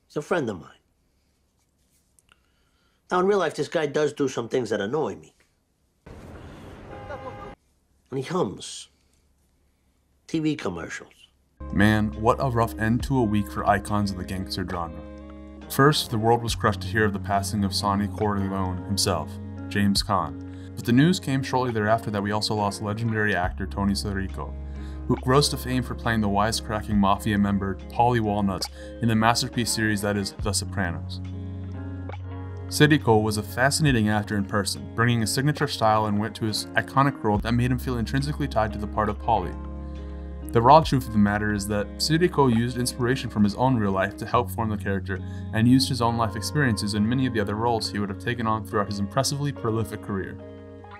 He's a friend of mine. Now, in real life, this guy does do some things that annoy me. And he hums TV commercials. Man, what a rough end to a week for icons of the gangster genre. First, the world was crushed to hear of the passing of Sonny Corleone himself, James Caan. But the news came shortly thereafter that we also lost legendary actor Tony Sirico, who rose to fame for playing the wisecracking Mafia member Paulie Walnuts in the masterpiece series that is The Sopranos. Sirico was a fascinating actor in person, bringing a signature style and wit to his iconic role that made him feel intrinsically tied to the part of Paulie. The raw truth of the matter is that Sirico used inspiration from his own real life to help form the character, and used his own life experiences in many of the other roles he would have taken on throughout his impressively prolific career.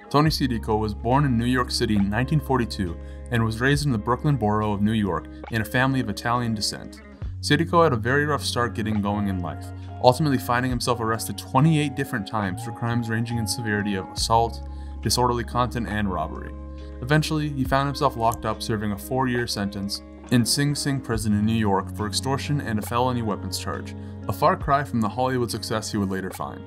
Tony Sirico was born in New York City in 1942 and was raised in the Brooklyn borough of New York in a family of Italian descent. Sirico had a very rough start getting going in life, ultimately finding himself arrested 28 different times for crimes ranging in severity of assault, disorderly conduct, and robbery. Eventually, he found himself locked up serving a 4-year sentence in Sing Sing prison in New York for extortion and a felony weapons charge, a far cry from the Hollywood success he would later find.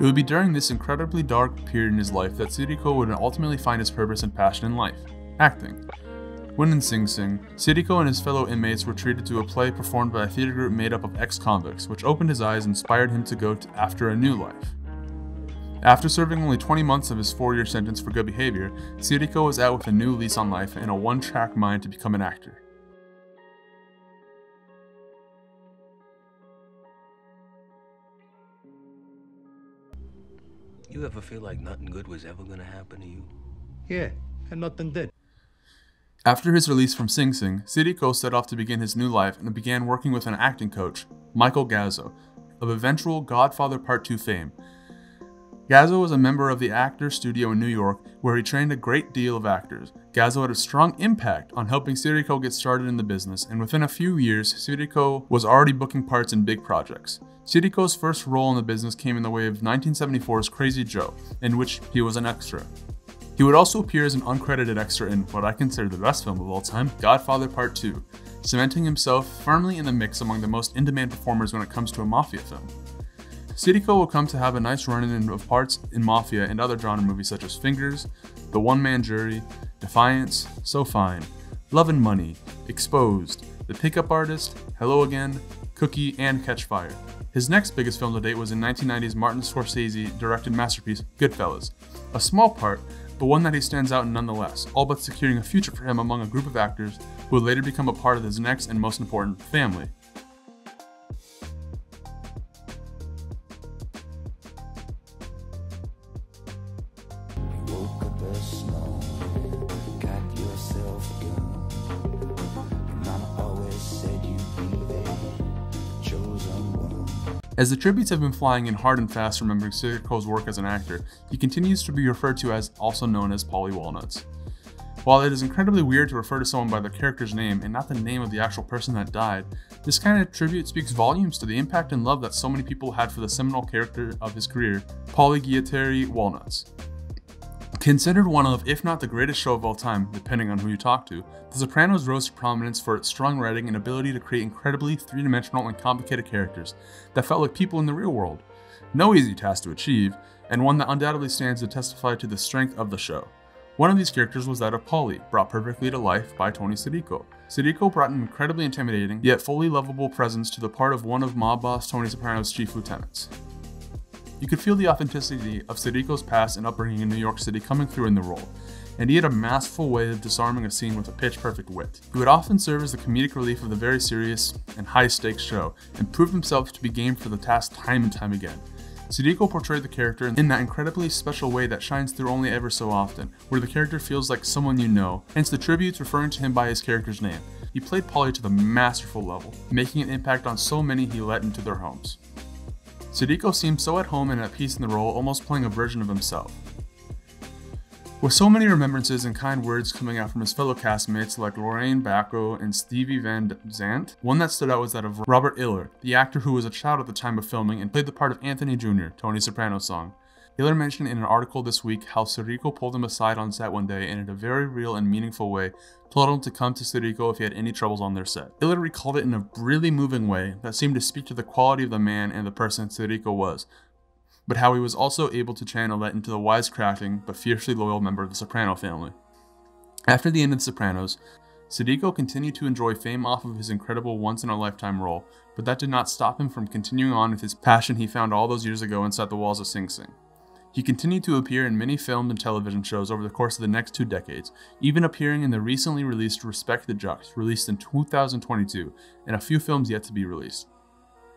It would be during this incredibly dark period in his life that Sirico would ultimately find his purpose and passion in life: acting. When in Sing Sing, Sirico and his fellow inmates were treated to a play performed by a theater group made up of ex-convicts, which opened his eyes and inspired him to go after a new life. After serving only 20 months of his 4-year sentence for good behavior, Sirico was out with a new lease on life and a one-track mind to become an actor. You ever feel like nothing good was ever gonna happen to you? Yeah, and nothing did. After his release from Sing Sing, Sirico set off to begin his new life and began working with an acting coach, Michael Gazzo, of eventual Godfather Part 2 fame. Gazzo was a member of the Actors Studio in New York, where he trained a great deal of actors. Gazzo had a strong impact on helping Sirico get started in the business, and within a few years, Sirico was already booking parts in big projects. Sirico's first role in the business came in the way of 1974's Crazy Joe, in which he was an extra. He would also appear as an uncredited extra in what I consider the best film of all time, Godfather Part 2, cementing himself firmly in the mix among the most in-demand performers when it comes to a Mafia film. Sirico will come to have a nice run-in of parts in Mafia and other genre movies such as Fingers, The One-Man Jury, Defiance, So Fine, Love and Money, Exposed, The Pickup Artist, Hello Again, Cookie, and Catch Fire. His next biggest film to date was in 1990's Martin Scorsese directed masterpiece, Goodfellas. A small part, but one that he stands out in nonetheless, all but securing a future for him among a group of actors who would later become a part of his next and most important family. As the tributes have been flying in hard and fast remembering Sirico's work as an actor, he continues to be referred to as also known as Paulie Walnuts. While it is incredibly weird to refer to someone by their character's name and not the name of the actual person that died, this kind of tribute speaks volumes to the impact and love that so many people had for the seminal character of his career, Paulie Walnuts. Considered one of, if not the greatest show of all time, depending on who you talk to, The Sopranos rose to prominence for its strong writing and ability to create incredibly three-dimensional and complicated characters that felt like people in the real world. No easy task to achieve, and one that undoubtedly stands to testify to the strength of the show. One of these characters was that of Paulie, brought perfectly to life by Tony Sirico. Sirico brought an incredibly intimidating, yet fully lovable presence to the part of one of mob boss Tony Soprano's chief lieutenants. You could feel the authenticity of Sirico's past and upbringing in New York City coming through in the role, and he had a masterful way of disarming a scene with a pitch-perfect wit. He would often serve as the comedic relief of the very serious and high-stakes show, and proved himself to be game for the task time and time again. Sirico portrayed the character in that incredibly special way that shines through only ever so often, where the character feels like someone you know, hence the tributes referring to him by his character's name. He played Paulie to the masterful level, making an impact on so many he let into their homes. Sirico seemed so at home and at peace in the role, almost playing a version of himself. With so many remembrances and kind words coming out from his fellow castmates like Lorraine Bacco and Stevie Van Zandt, one that stood out was that of Robert Iller, the actor who was a child at the time of filming and played the part of Anthony Jr., Tony Soprano's son. Iller mentioned in an article this week how Sirico pulled him aside on set one day and in a very real and meaningful way told him to come to Sirico if he had any troubles on their set. Iller recalled it in a really moving way that seemed to speak to the quality of the man and the person Sirico was, but how he was also able to channel that into the wisecracking but fiercely loyal member of the Soprano family. After the end of The Sopranos, Sirico continued to enjoy fame off of his incredible once-in-a-lifetime role, but that did not stop him from continuing on with his passion he found all those years ago inside the walls of Sing Sing. He continued to appear in many filmed and television shows over the course of the next 2 decades, even appearing in the recently released Respect the Jux, released in 2022, and a few films yet to be released.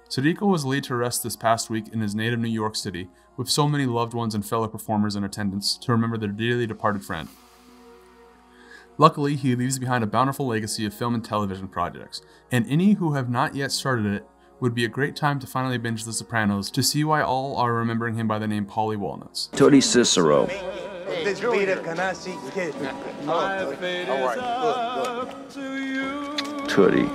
Sirico was laid to rest this past week in his native New York City, with so many loved ones and fellow performers in attendance to remember their dearly departed friend. Luckily, he leaves behind a bountiful legacy of film and television projects, and any who have not yet started it would be a great time to finally binge The Sopranos to see why all are remembering him by the name Paulie Walnuts. Tony Sirico. This Peter Canassi kid. Tootie.